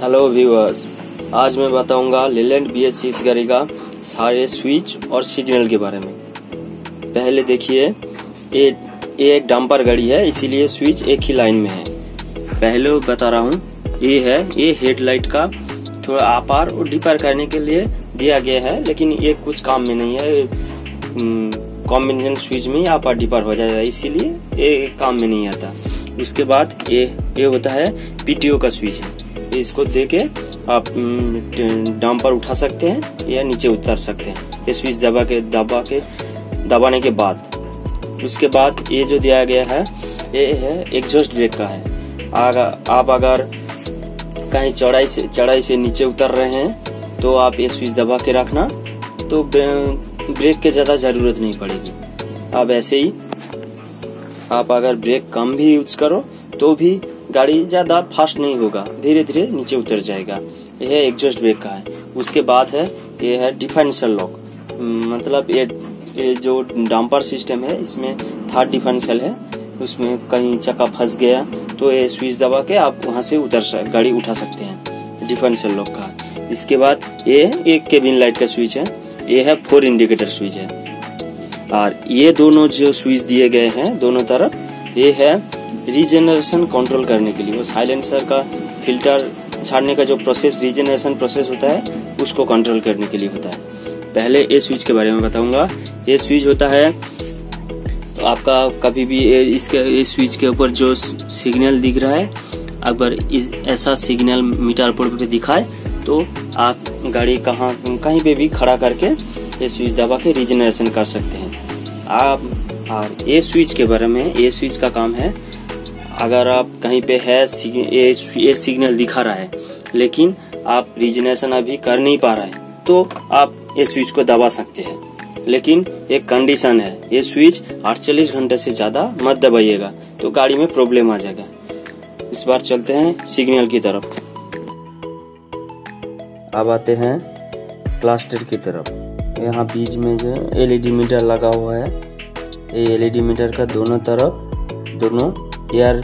Hello viewers, आज मैं बताऊंगा लेलैंड BS6 गाड़ी का सारे स्विच और सिग्नल के बारे में। पहले देखिए, ये एक डंपर गाड़ी है, इसीलिए स्विच एक ही लाइन में है। पहले बता रहा हूँ, ये हेडलाइट का थोड़ा आपार और डिपार करने के लिए दिया गया है, लेकिन ये कुछ काम में नहीं है। कॉम्बिनेशन स्विच में आपार डिपार हो जाएगा, इसीलिए ये काम में नहीं आता। उसके बाद ये होता है PTO का स्विच है। इसको देके आप डंपर उठा सकते हैं या नीचे उतार सकते हैं, ये स्विच दबाने के बाद। उसके बाद ये जो दिया गया है, ये है एग्जॉस्ट ब्रेक का है। आप अगर कहीं चढ़ाई से नीचे उतर रहे हैं तो आप ये स्विच दबा के रखना, तो ब्रेक की ज्यादा जरूरत नहीं पड़ेगी। अब ऐसे ही आप अगर ब्रेक कम भी यूज करो तो भी गाड़ी ज्यादा फास्ट नहीं होगा, धीरे धीरे नीचे उतर जाएगा। यह एग्जॉस्ट ब्रेक का है। उसके बाद है ये है डिफरेंशियल लॉक, मतलब ये जो डंपर सिस्टम है, इसमें थर्ड डिफरेंशियल है। उसमें कहीं चक्का फंस गया तो ये स्विच दबा के आप वहां से गाड़ी उठा सकते हैं, डिफरेंशियल लॉक का। इसके बाद ये एक केबिन लाइट का स्विच है, ये है 4 इंडिकेटर स्विच है। और ये दोनों जो स्विच दिए गए हैं दोनों तरफ, ये है रीजनरेशन कंट्रोल करने के लिए। वो साइलेंसर का फिल्टर छाड़ने का जो प्रोसेस, रीजनरेशन प्रोसेस होता है, उसको कंट्रोल करने के लिए होता है। पहले ये स्विच के बारे में बताऊंगा। ये स्विच होता है, तो आपका कभी भी इसके स्विच के ऊपर जो सिग्नल दिख रहा है, अगर ऐसा सिग्नल मीटर बोर्ड पे दिखाए तो आप गाड़ी कहीं पे भी खड़ा करके ये स्विच दबा के रीजनरेशन कर सकते हैं आप। ये स्विच के बारे में, ये स्विच का काम है, अगर आप कहीं पे है ये सिग्नल दिखा रहा है लेकिन आप रीजनरेशन अभी कर नहीं पा रहे हैं, तो आप ये स्विच को दबा सकते हैं। लेकिन एक कंडीशन है, ये स्विच 48 घंटे से ज्यादा मत दबाइएगा, तो गाड़ी में प्रॉब्लम आ जाएगा। इस बार चलते हैं सिग्नल की तरफ। अब आते हैं क्लस्टर की तरफ। यहाँ बीच में जो LED मीटर लगा हुआ है, ये LED मीटर का दोनों तरफ दोनों एयर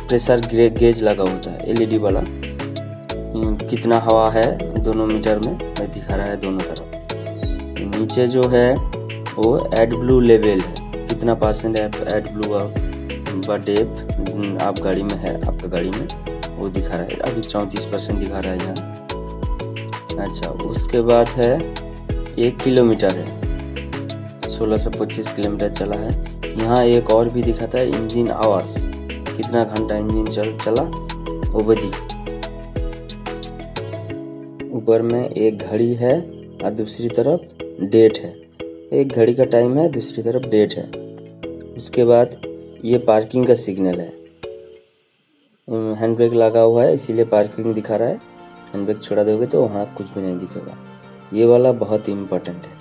प्रेशर गेज लगा होता है, LED वाला। कितना हवा है दोनों मीटर में दिखा रहा है दोनों तरफ। नीचे जो है वो AdBlue लेवल है, कितना परसेंट AdBlue का डेप्थ आप गाड़ी में है, आपका गाड़ी में वो दिखा रहा है। अभी 34% दिखा रहा है यहाँ। अच्छा, उसके बाद है 1 किलोमीटर है, 1625 किलोमीटर चला है। यहाँ एक और भी दिखाता है इंजन आवर्स, कितना घंटा इंजन चला वो भी दिखा। ऊपर में एक घड़ी है और दूसरी तरफ डेट है। एक घड़ी का टाइम है, दूसरी तरफ डेट है। उसके बाद ये पार्किंग का सिग्नल है। हैंड ब्रेक लगा हुआ है, इसीलिए पार्किंग दिखा रहा है। हैंड ब्रेक छोड़ा दोगे तो वहाँ कुछ भी नहीं दिखेगा। ये वाला बहुत इम्पोर्टेंट है।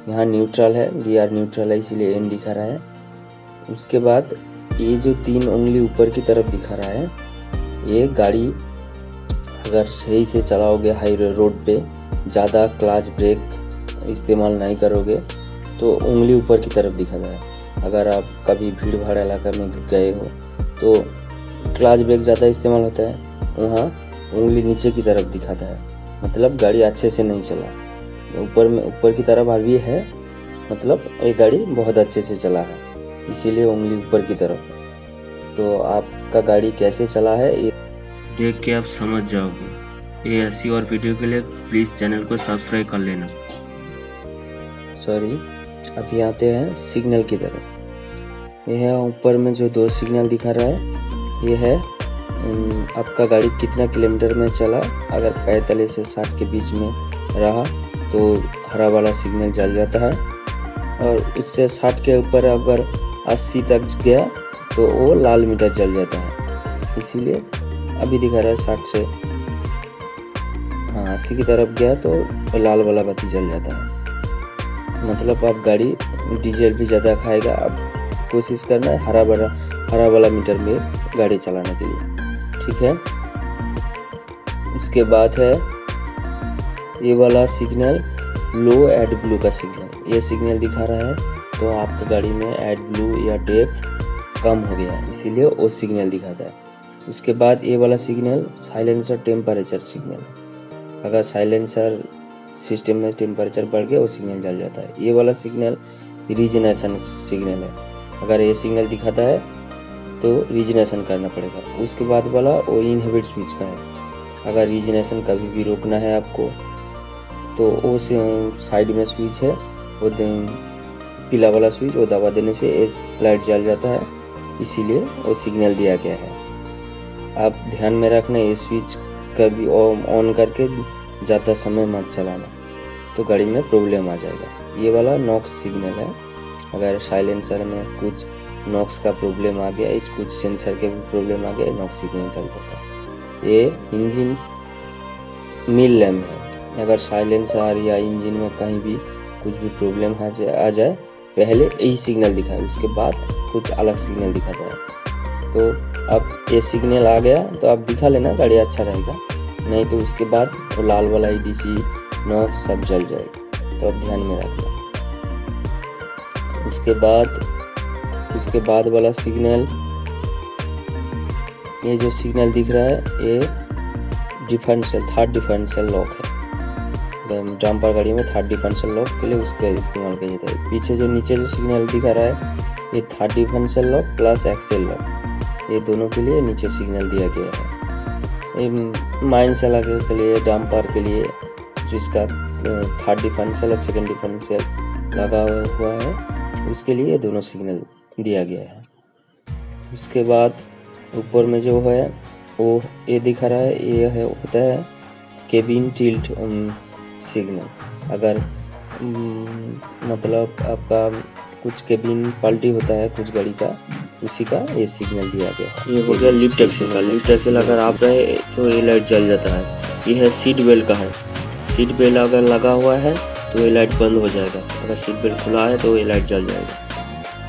यहाँ न्यूट्रल है, DR न्यूट्रल है, इसीलिए N दिखा रहा है। उसके बाद ये जो 3 उंगली ऊपर की तरफ दिखा रहा है, ये गाड़ी अगर सही से चलाओगे हाईवे रोड पे, ज़्यादा क्लच ब्रेक इस्तेमाल नहीं करोगे तो उंगली ऊपर की तरफ दिखा रहा है। अगर आप कभी भीड़ भाड़ इलाका में गए हो तो क्लच ब्रेक ज़्यादा इस्तेमाल होता है, वहाँ उंगली नीचे की तरफ दिखाता है, मतलब गाड़ी अच्छे से नहीं चला। ऊपर की तरफ अभी है, मतलब ये गाड़ी बहुत अच्छे से चला है, इसीलिए उंगली ऊपर की तरफ है। तो आपका गाड़ी कैसे चला है ये देख के आप समझ जाओगे। ये ऐसी और वीडियो के लिए प्लीज़ चैनल को सब्सक्राइब कर लेना। सॉरी, अभी आते हैं सिग्नल की तरफ। ये है ऊपर में जो 2 सिग्नल दिखा रहा है, ये है आपका गाड़ी कितना किलोमीटर में चला। अगर 45 से 60 के बीच में रहा तो हरा वाला सिग्नल जल जाता है, और उससे 60 के ऊपर अगर 80 तक गया तो वो लाल मीटर जल जाता है। इसीलिए अभी दिखा रहा है 60 से 80 की तरफ गया तो लाल वाला बत्ती जल जाता है, मतलब आप गाड़ी डीजल भी ज़्यादा खाएगा। अब कोशिश करना है हरा वाला मीटर में गाड़ी चलाने के लिए, ठीक है। उसके बाद है ये वाला सिग्नल, लो AdBlue का सिग्नल। ये सिग्नल दिखा रहा है तो आपकी गाड़ी में AdBlue या डेप्थ कम हो गया है, इसीलिए वो सिग्नल दिखाता है। उसके बाद ये वाला सिग्नल साइलेंसर टेम्परेचर सिग्नल, अगर साइलेंसर सिस्टम में टेम्परेचर बढ़ गया वो सिग्नल जल जाता है। ये वाला सिग्नल रीजनेशन सिग्नल है, अगर ये सिग्नल दिखाता है तो रीजनेशन करना पड़ेगा। उसके बाद वाला वो इनहिबिट स्विच का है, अगर रीजनेशन कभी भी रोकना है आपको तो वो साइड में स्विच है, वो पीला वाला स्विच वो दबा देने से लाइट जल जाता है, इसीलिए वो सिग्नल दिया गया है। आप ध्यान में रखना ये स्विच कभी ऑन करके ज़्यादा समय मत चलाना, तो गाड़ी में प्रॉब्लम आ जाएगा। ये वाला नॉक्स सिग्नल है, अगर साइलेंसर में कुछ नॉक्स का प्रॉब्लम आ गया, कुछ सेंसर के भी प्रॉब्लम आ गया, नॉक्स सिग्नल चल जाता है। ये इंजन मिल लैम्प है, अगर साइलेंसर या इंजन में कहीं भी कुछ भी प्रॉब्लम आ जाए पहले यही सिग्नल दिखाए, उसके बाद कुछ अलग सिग्नल दिखाता है। तो अब ये सिग्नल आ गया तो आप दिखा लेना, गाड़ी अच्छा रहेगा, नहीं तो उसके बाद वो लाल वाला EDC नॉक्स सब जल जाएगा, तो आप ध्यान में रखना। उसके बाद वाला सिग्नल, ये जो सिग्नल दिख रहा है ये थर्ड डिफरेंशियल लॉक है। डंपर गाड़ी में थर्ड डिफरेंशियल लॉक के लिए उसका इस्तेमाल किया जाता है। पीछे जो नीचे जो सिग्नल दिखा रहा है ये third differential lock plus axle lock, ये दोनों के लिए नीचे सिग्नल दिया गया है। ये माइन चलाने के लिए, डंपर के लिए जिसका थर्ड डिफरेंशियल और सेकंड डिफरेंशियल लगा हुआ है उसके लिए दोनों सिग्नल दिया गया है। उसके बाद ऊपर में जो है वो ये दिखा रहा है, ये है होता है केबिन टिल्ट सिग्नल। अगर मतलब आपका कुछ केबिन पलटी होता है कुछ गाड़ी का, उसी का ये सिग्नल दिया गया। ये हो गया लिफ्ट एक्सेल का। लिफ्ट एक्सेल अगर आप रहे तो ये लाइट जल जाता है। ये है सीट बेल्ट का है, सीट बेल्ट अगर लगा हुआ है तो ये लाइट बंद हो जाएगा, अगर सीट बेल्ट खुला है तो ये लाइट जल जाएगा।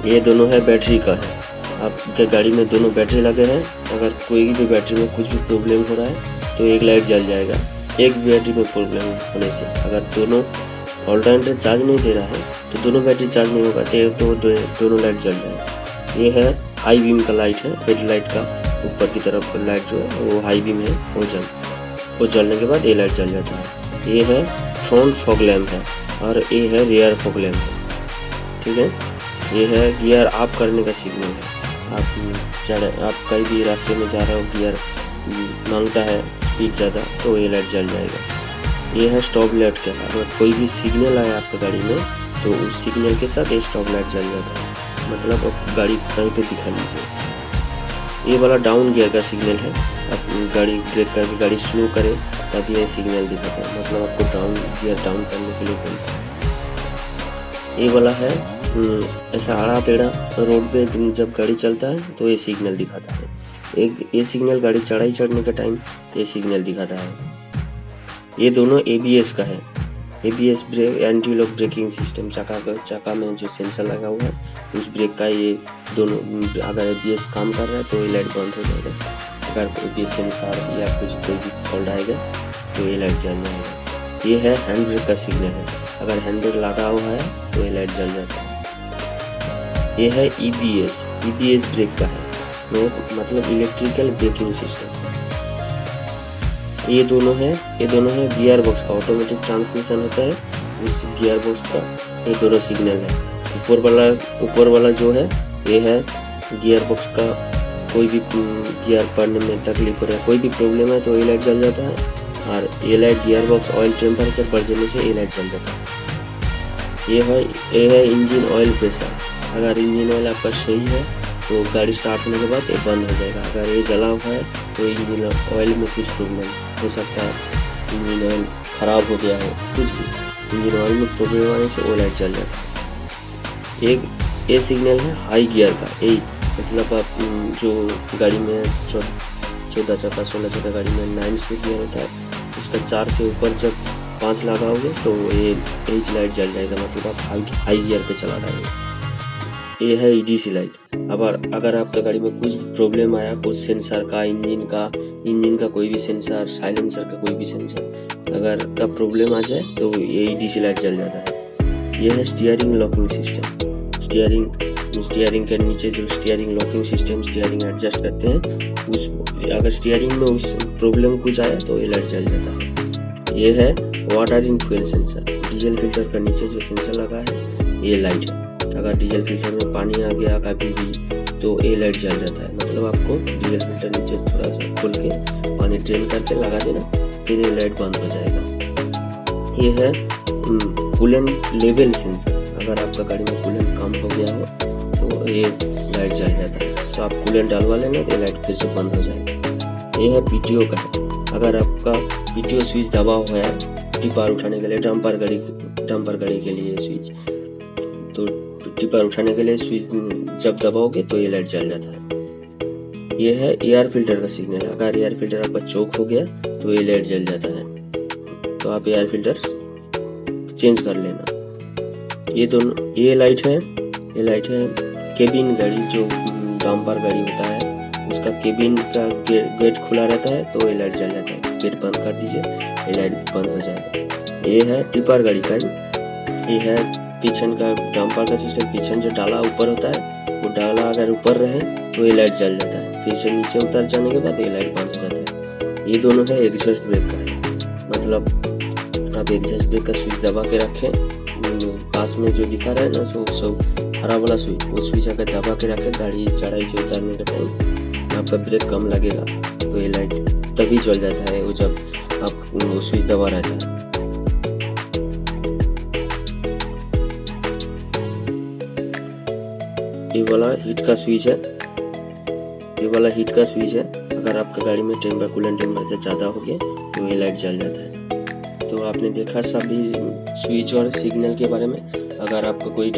ये दोनों है बैटरी का है, आपके गाड़ी में दोनों बैटरी लगे हैं, अगर कोई भी बैटरी में कुछ भी प्रॉब्लम हो रहा है तो एक लाइट जल जाएगा। एक बैटरी में प्रॉब्लम होने से अगर दोनों ऑल्टरनेटर चार्ज नहीं दे रहा है तो दोनों बैटरी चार्ज नहीं होगा तो दोनों लाइट जल जाएगा। ये है हाई बीम का लाइट है, हेडलाइट का ऊपर की तरफ लाइट जो है वो हाई बीम है, वो जलने के बाद ये लाइट जल जाता है। ये है फ्रंट फॉग लैम्प है और ये है रियर फॉग लैम्प है, ठीक है। ये है गियर ऑफ करने का सिग्नल है, आप कहीं भी रास्ते में जा रहे हो, गियर मांगता है स्पीड ज़्यादा तो ये लाइट जल जाएगा। ये है स्टॉप लाइट का, अगर कोई भी सिग्नल आया आपकी गाड़ी में तो उस सिग्नल के साथ ये स्टॉप लाइट जल जाता है, मतलब आप गाड़ी कहीं पे दिखा लीजिए। ये वाला डाउन गियर का सिग्नल है, आप गाड़ी ब्रेक करके गाड़ी स्लो करे तभी ये सिग्नल दिखाता है, मतलब आपको गियर डाउन करने के लिए बोलता है। ये वाला है ऐसा आड़ा टेढ़ा रोड पे जब गाड़ी चलता है तो ये सिग्नल दिखाता है। ये सिग्नल गाड़ी चढ़ाई चढ़ने का टाइम ये सिग्नल दिखाता है। ये दोनों ABS का है, ABS brake anti lock braking system, चक्का में जो सेंसर लगा हुआ है उस ब्रेक का ये दोनों, अगर ABS काम कर रहा है तो ये लाइट बंद हो जाएगा, अगर ABS सेंसर या कोई भी फॉल्ट आएगा तो ये लाइट जल जाएगा। ये है हैंड ब्रेक का सिग्नल है, अगर हैंड ब्रेक लगा हुआ है तो ये लाइट जल जाता है। ये है EBS ब्रेक का है, मतलब इलेक्ट्रिकल ब्रेकिंग सिस्टम। ये दोनों है गियर बॉक्स का, ऑटोमेटिक ट्रांसमिशन होता है उस गियर बॉक्स का, ये दोनों सिग्नल है। ऊपर वाला जो है ये है गियर बॉक्स का, कोई भी गियर पड़ने में तकलीफ हो रहा है, कोई भी प्रॉब्लम है तो ये लाइट जल जाता है, और ये light gear box oil temperature बढ़ जाने से ये लाइट जल जाता है। ये है इंजन ऑयल प्रेशर, अगर इंजन ऑयल आपका सही है तो गाड़ी स्टार्ट होने के बाद ये बंद हो जाएगा, अगर ये जला हुआ है तो इंजन ऑयल में कुछ प्रॉब्लम हो सकता है, इंजन ऑयल ख़राब हो गया हो, कुछ भी इंजन ऑयल में प्रॉब्लम आने से वो लाइट जल जाता है। ये सिग्नल है हाई गियर का, यही मतलब आप जो गाड़ी में 14 चक्का 16 चक्का गाड़ी में 9 स्पीड गियर होता है, इसका 4 से ऊपर जब 5 लगाओगे तो ये लाइट जल जाएगा, मतलब आप हाई गियर पे चला रहे हो। ये है EDC लाइट, अगर आपका गाड़ी में कुछ प्रॉब्लम आया, कुछ सेंसर का, इंजन का कोई भी सेंसर, साइलेंसर का कोई भी सेंसर अगर का प्रॉब्लम आ जाए तो ये EDC लाइट जल जाता है। ये है steering locking system, steering steering के नीचे जो steering locking system steering adjust करते हैं, उस अगर स्टीयरिंग में उस प्रॉब्लम कुछ आया तो ये लाइट जल जाता है। ये है water in fuel sensor. Diesel filter का नीचे जो सेंसर लगा है ये लाइट है। अगर डीजल फिल्टर में पानी आ गया कभी भी तो ये लाइट जल जाता है। मतलब आपको डीजल फिल्टर नीचे थोड़ा सा खोल के पानी ड्रेन करके लगा देना, फिर ये लाइट बंद हो जाएगा। ये है कूलेंट लेवल सेंसर। अगर आपका गाड़ी में कूलेंट कम हो गया हो तो ये लाइट जल जाता है, तो आप कूलेंट डलवा लेना तो ये लाइट फिर से बंद हो जाएगा। ये है पीटीओ का है। अगर आपका पीटीओ स्विच दबा हुआ है टिपर उठाने के लिए, डंपर गाड़ी के लिए स्विच, तो टिपर उठाने के लिए स्विच जब दबाओगे तो ये लाइट जल जाता है। ये है एयर फिल्टर का सिग्नल। अगर एयर फिल्टर आपका चोक हो गया तो ये लाइट जल जाता है, तो आप एयर फिल्टर चेंज कर लेना। ये दोनों ये लाइट है केबिन गाड़ी, जो डंपर गाड़ी होता है उसका केबिन का गेट खुला रहता है तो ये लाइट जल जाता है। गेट बंद कर दीजिए, ये लाइट बंद हो जाएगा। ये है टिपर गाड़ी का। ये है पीछन का डंपर का सिस्टम। पीछन जो डाला ऊपर होता है, वो डाला अगर ऊपर रहे तो ये लाइट जल जाता है, फिर से नीचे उतर जाने के बाद ये लाइट बंद हो जाता है। ये दोनों है एग्जॉस्ट ब्रेक का है। मतलब आप एग्जॉस्ट ब्रेक का स्विच दबा के रखें, पास में जो दिखा रहा है ना सब हरा वाला स्विच, वो स्विच अगर दबा के रखें गाड़ी चढ़ाई से उतारने के टाइम आपका ब्रेक कम लगेगा तो ये लाइट तभी जल जाता है वो जब आप वो स्विच दबा रहता है। ये वाला हीट का स्विच है। अगर आपका गाड़ी में कूलेंट टेम्परेचर ज़्यादा हो गया तो ये लाइट जल जाता है। तो आपने देखा सभी स्विच और सिग्नल के बारे में। अगर आपका कोई